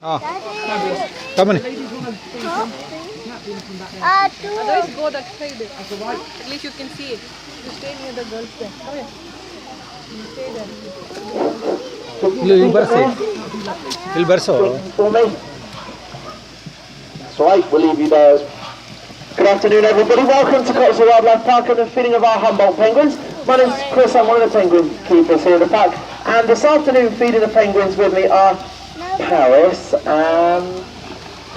Ah, come on. Otherwise, go that side. At least you can see it. You stay near the girls there. Come here. You stay there. Il verso. For me. That's right, we'll leave you there. Good afternoon, everybody. Welcome to Cotswold Wildlife Park and the feeding of our Humboldt penguins. My name's Chris, I'm one of the penguin keepers here in the park. And this afternoon, feeding the penguins with me are Paris and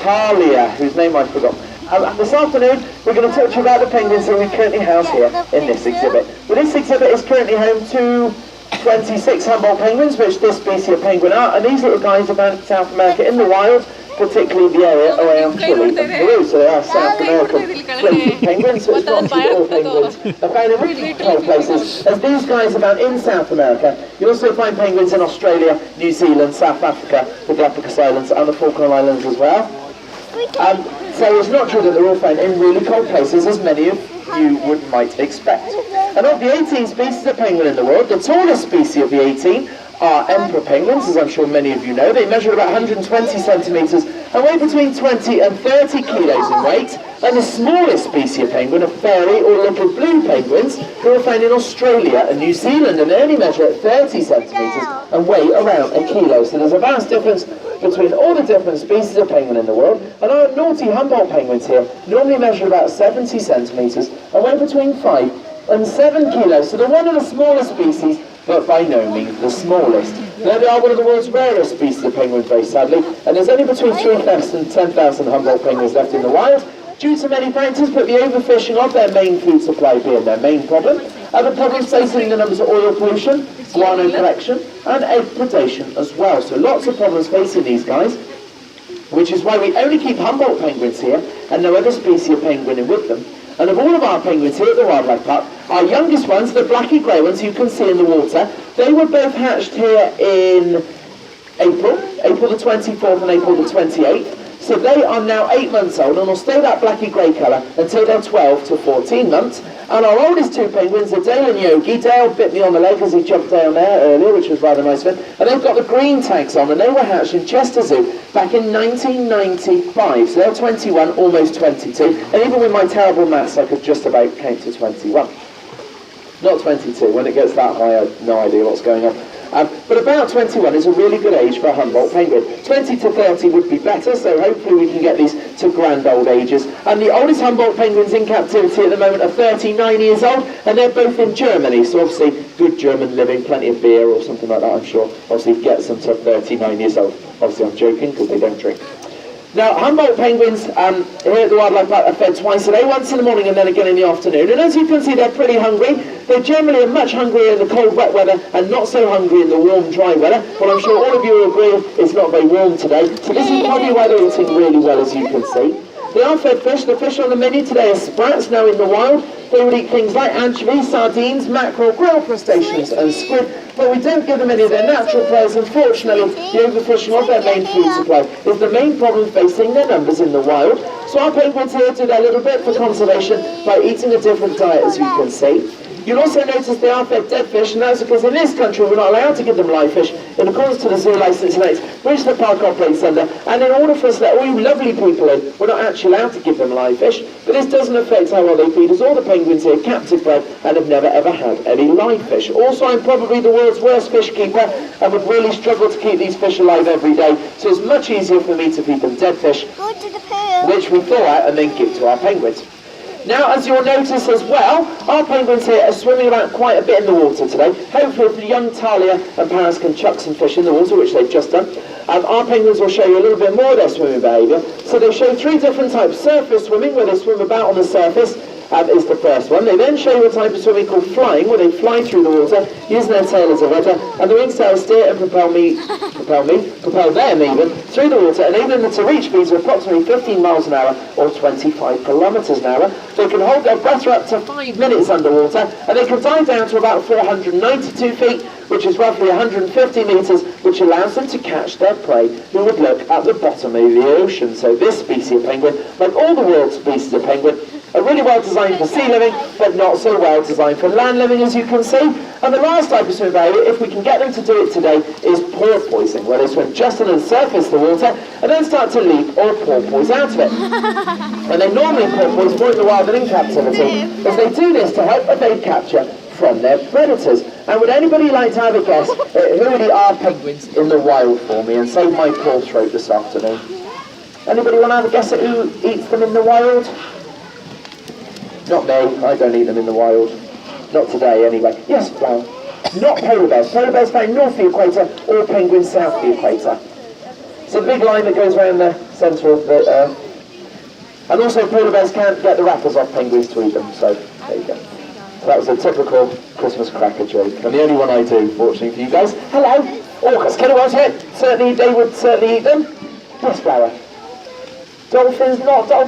Talia, whose name I forgot. And this afternoon, we're going to talk to you about the penguins that we currently house here in this exhibit. Well, this exhibit is currently home to 26 Humboldt penguins, which this species of penguin are, and these little guys are found in South America in the wild, particularly the area around Chile and Peru. So they are South American floating penguins, so it's not all penguins are found in really cold places. As these guys are found in South America, you also find penguins in Australia, New Zealand, South Africa, the Galapagos Islands and the Falkland Islands as well. So it's not true that they're all found in really cold places, as many of you might expect. And of the 18 species of penguin in the world, the tallest species of the 18 are emperor penguins, as I'm sure many of you know. They measure about 120 centimetres and weigh between 20 and 30 kilos in weight. And the smallest species of penguin are fairy or little blue penguins, who are found in Australia and New Zealand, and they only measure at 30 centimetres and weigh around a kilo. So there's a vast difference between all the different species of penguin in the world. And our naughty Humboldt penguins here normally measure about 70 centimetres and weigh between 5 and 7 kilos. So they're one of the smallest species, but by no means the smallest. Now they are one of the world's rarest species of penguins, very sadly, and there's only between 3,000 and 10,000 Humboldt penguins left in the wild, due to many factors, but the overfishing of their main food supply being their main problem. Other problems facing the numbers of oil pollution, guano collection, and egg predation as well. So lots of problems facing these guys, which is why we only keep Humboldt penguins here, and no other species of penguin in with them. And of all of our penguins here at the Wildlife Park, our youngest ones, the blacky grey ones you can see in the water, they were both hatched here in April the 24th and April the 28th. So they are now 8 months old and will stay that blacky grey colour until they're 12 to 14 months. And our oldest two penguins are Dale and Yogi. Dale bit me on the leg as he jumped down there earlier, which was rather nice of him. And they've got the green tags on, and they were hatched in Chester Zoo back in 1995. So they're 21, almost 22. And even with my terrible maths, I could just about count to 21. Not 22. When it gets that high, I have no idea what's going on. But about 21 is a really good age for a Humboldt penguin. 20 to 30 would be better, so hopefully we can get these to grand old ages. And the oldest Humboldt penguins in captivity at the moment are 39 years old, and they're both in Germany, so obviously good German living, plenty of beer or something like that, I'm sure. Obviously gets them to 39 years old. Obviously I'm joking, because they don't drink. Now, Humboldt penguins here at the Wildlife Park are fed twice a day, once in the morning and then again in the afternoon. And as you can see, they're pretty hungry. They generally are much hungrier in the cold, wet weather and not so hungry in the warm, dry weather. But I'm sure all of you will agree it's not very warm today. So this is probably why they're eating really well, as you can see. They are fed fish. The fish on the menu today are sprats. Now in the wild, they would eat things like anchovies, sardines, mackerel, grilled crustaceans and squid. But we don't give them any of their natural prey. Unfortunately, the overfishing of their main food supply is the main problem facing their numbers in the wild. So our penguins here do their little bit for conservation by eating a different diet, as you can see. You'll also notice they are fed dead fish, and that's because in this country we're not allowed to give them live fish in accordance to the zoo licensing acts which the park operates under. And in order for us to let all you lovely people in, we're not actually allowed to give them live fish. But this doesn't affect how well they feed, as all the penguins here captive bred and have never ever had any live fish. Also, I'm probably the world's worst fish keeper and would really struggle to keep these fish alive every day. So it's much easier for me to feed them dead fish, which we thaw out and then give to our penguins. Now, as you'll notice as well, our penguins here are swimming about quite a bit in the water today. Hopefully, if the young Talia and Paris can chuck some fish in the water, which they've just done, our penguins will show you a little bit more of their swimming behaviour. So they show 3 different types. Surface swimming, where they swim about on the surface, is the first one. They then show you a type of swimming called flying, where they fly through the water, using their tail as a rudder, and the wing sails steer and propel them even, through the water, enabling them to reach speeds of approximately 15 miles an hour or 25 kilometres an hour. They can hold their breath for up to 5 minutes underwater, and they can dive down to about 492 feet, which is roughly 150 metres, which allows them to catch their prey, who would look at the bottom of the ocean. So this species of penguin, like all the world's species of penguin, are really well designed for sea living, but not so well designed for land living, as you can see. And the last type of swim behaviour, if we can get them to do it today, is porpoising, where they swim just under the surface of the water and then start to leap or porpoise out of it. And they normally porpoise more in the wild than in captivity, as they do this to help evade capture from their predators. And would anybody like to have a guess who would eat our penguins in the wild for me and save my poor throat this afternoon? Anybody want to have a guess at who eats them in the wild? Not me, I don't eat them in the wild. Not today anyway. Yes, Flower. Not polar bears. Polar bears found north of the equator, or penguins south of the equator. So the big line that goes around the centre of the earth. And also polar bears can't get the wrappers off penguins to eat them, so there you go. So that was a typical Christmas cracker joke, and the only one I do, fortunately for you guys. Hello! Orcas, killer whales here. Certainly, they would certainly eat them. Yes, Flower. Dolphins, not dolphins.